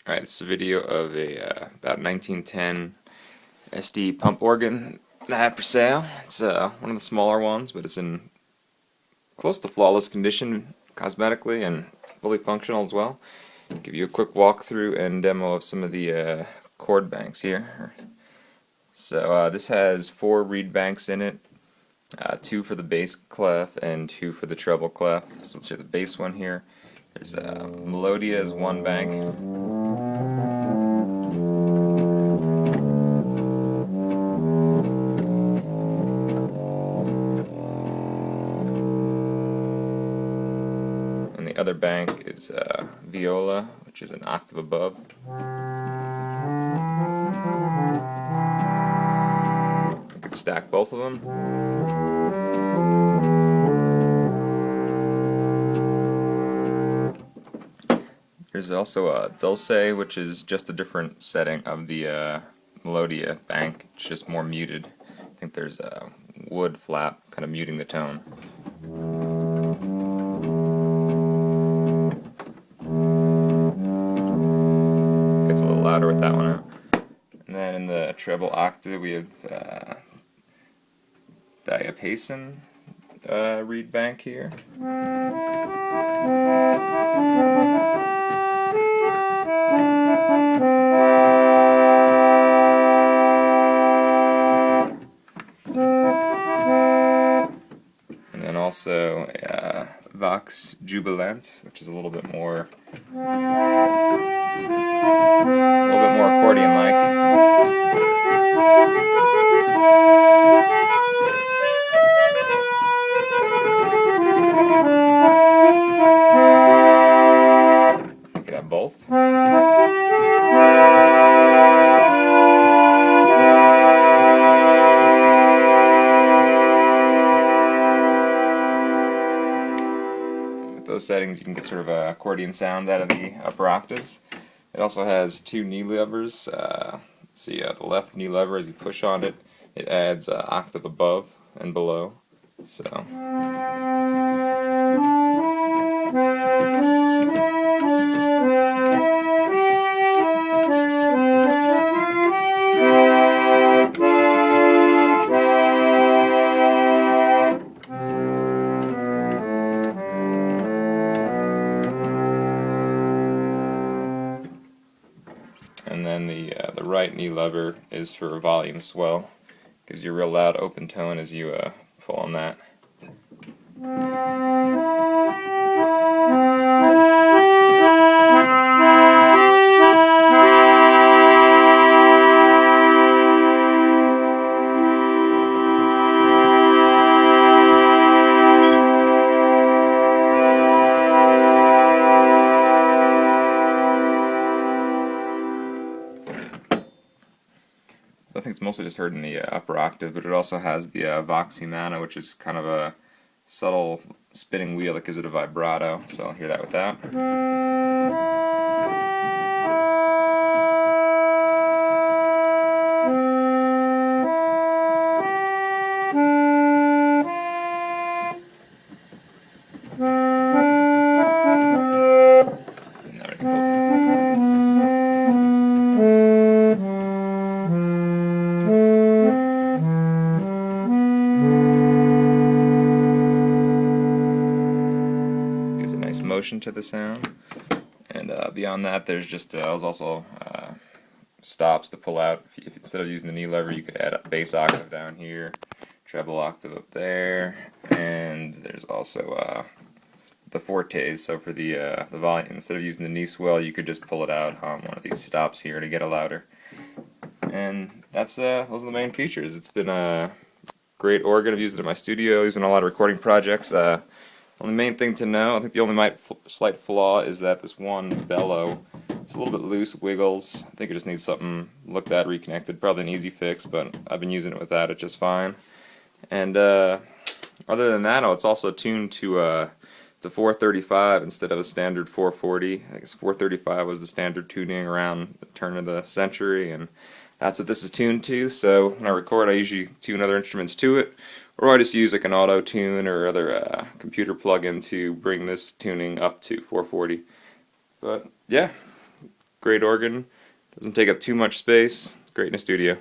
Alright, this is a video of a about 1910 Esty pump organ that I have for sale. It's one of the smaller ones, but it's in close to flawless condition cosmetically and fully functional as well. I'll give you a quick walkthrough and demo of some of the chord banks here. So this has 4 reed banks in it, 2 for the bass clef and 2 for the treble clef. So let's hear the bass one here. There's Melodia is one bank. And the other bank is viola, which is an octave above. I could stack both of them. There's also a dulce, which is just a different setting of the Melodia bank. It's just more muted. I think there's a wood flap kind of muting the tone. Gets a little louder with that one out. And then in the treble octave we have diapason reed bank here. And then also Vox Jubilant, which is a little bit more accordion-like. You could have both. Those settings you can get sort of an accordion sound out of the upper octaves. It also has 2 knee levers. The left knee lever, as you push on it, it adds an octave above and below. So. And then the right knee lever is for volume swell. Gives you a real loud open tone as you pull on that. So I think it's mostly just heard in the upper octave, but it also has the Vox Humana, which is kind of a subtle spinning wheel that gives it a vibrato. So I'll hear that with that. And now we can both. Gives a nice motion to the sound, and beyond that there's just there's also stops to pull out. If instead of using the knee lever you could add a bass octave down here, treble octave up there, and there's also the fortes. So for the volume, instead of using the knee swell you could just pull it out on one of these stops here to get it louder. And that's those are the main features. It's been a great organ. I've used it in my studio, used it in a lot of recording projects. Only main thing to know, I think the only slight flaw is that this one bellow, it's a little bit loose, wiggles. I think it just needs something looked at, reconnected. Probably an easy fix, but I've been using it without it just fine. And other than that, it's also tuned to 435 instead of a standard 440. I guess 435 was the standard tuning around the turn of the century, and that's what this is tuned to. So when I record, I usually tune other instruments to it, or I just use like an auto tune or other computer plugin to bring this tuning up to 440. But yeah, great organ. Doesn't take up too much space. Great in a studio.